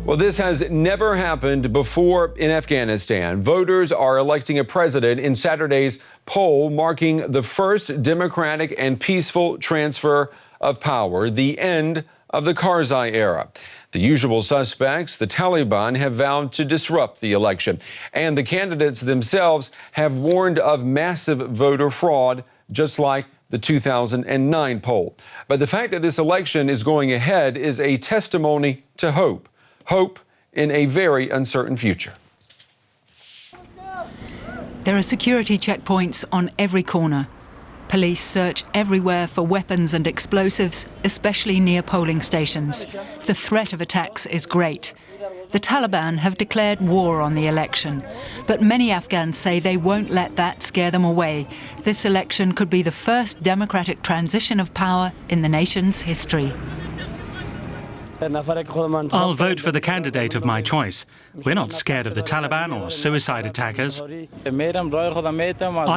Well, this has never happened before in Afghanistan. Voters are electing a president in Saturday's poll, marking the first democratic and peaceful transfer of power, the end of the Karzai era. The usual suspects, the Taliban, have vowed to disrupt the election, and the candidates themselves have warned of massive voter fraud, just like the 2009 poll. But the fact that this election is going ahead is a testimony to hope. Hope in a very uncertain future. There are security checkpoints on every corner. Police search everywhere for weapons and explosives, especially near polling stations. The threat of attacks is great. The Taliban have declared war on the election, but many Afghans say they won't let that scare them away. This election could be the first democratic transition of power in the nation's history. I'll vote for the candidate of my choice. We're not scared of the Taliban or suicide attackers. I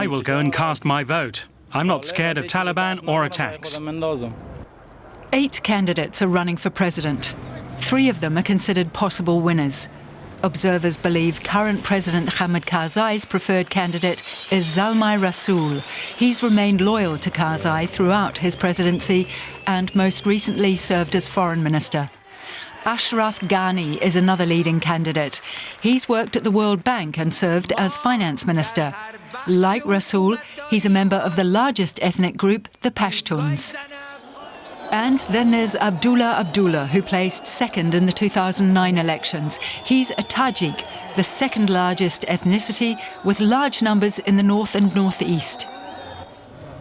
will go and cast my vote. I'm not scared of Taliban or attacks. 8 candidates are running for president. 3 of them are considered possible winners. Observers believe current President Hamid Karzai's preferred candidate is Zalmay Rasool. He's remained loyal to Karzai throughout his presidency and most recently served as foreign minister. Ashraf Ghani is another leading candidate. He's worked at the World Bank and served as finance minister. Like Rasool, he's a member of the largest ethnic group, the Pashtuns. And then there's Abdullah, who placed second in the 2009 elections. He's a Tajik, the second largest ethnicity, with large numbers in the north and northeast.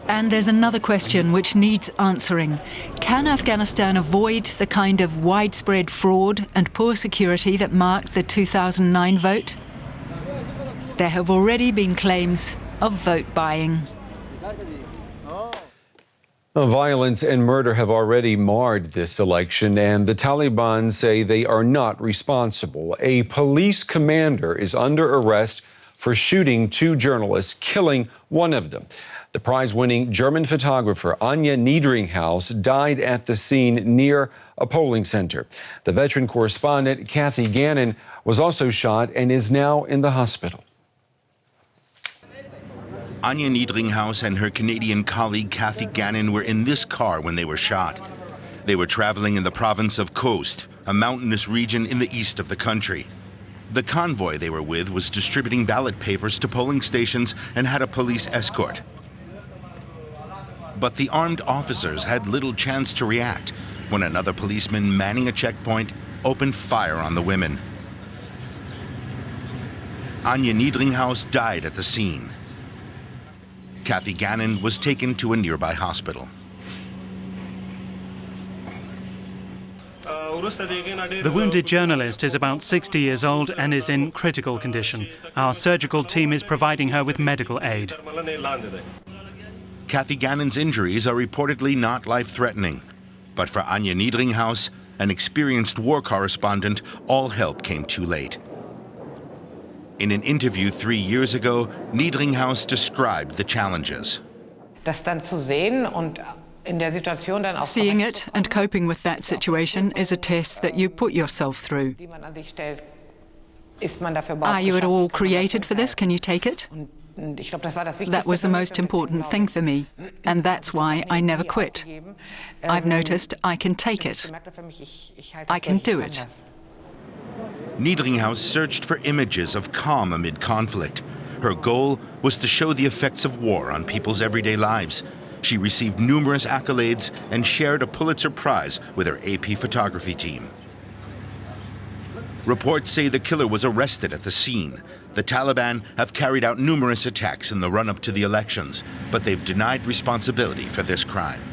And there's another question which needs answering. Can Afghanistan avoid the kind of widespread fraud and poor security that marked the 2009 vote? There have already been claims of vote buying. Violence and murder have already marred this election, and the Taliban say they are not responsible. A police commander is under arrest for shooting 2 journalists, killing one of them. The prize-winning German photographer Anja Niedringhaus died at the scene near a polling center. The veteran correspondent Kathy Gannon was also shot and is now in the hospital. Anja Niedringhaus and her Canadian colleague Kathy Gannon were in this car when they were shot. They were traveling in the province of Khost, a mountainous region in the east of the country. The convoy they were with was distributing ballot papers to polling stations and had a police escort. But the armed officers had little chance to react when another policeman manning a checkpoint opened fire on the women. Anja Niedringhaus died at the scene. Kathy Gannon was taken to a nearby hospital. The wounded journalist is about 60 years old and is in critical condition. Our surgical team is providing her with medical aid. Kathy Gannon's injuries are reportedly not life-threatening. But for Anja Niedringhaus, an experienced war correspondent, all help came too late. In an interview 3 years ago, Niedringhaus described the challenges. Seeing it and coping with that situation is a test that you put yourself through. Are you at all created for this? Can you take it? That was the most important thing for me, and that's why I never quit. I've noticed I can take it. I can do it. Niedringhaus searched for images of calm amid conflict. Her goal was to show the effects of war on people's everyday lives. She received numerous accolades and shared a Pulitzer Prize with her AP photography team. Reports say the killer was arrested at the scene. The Taliban have carried out numerous attacks in the run-up to the elections, but they've denied responsibility for this crime.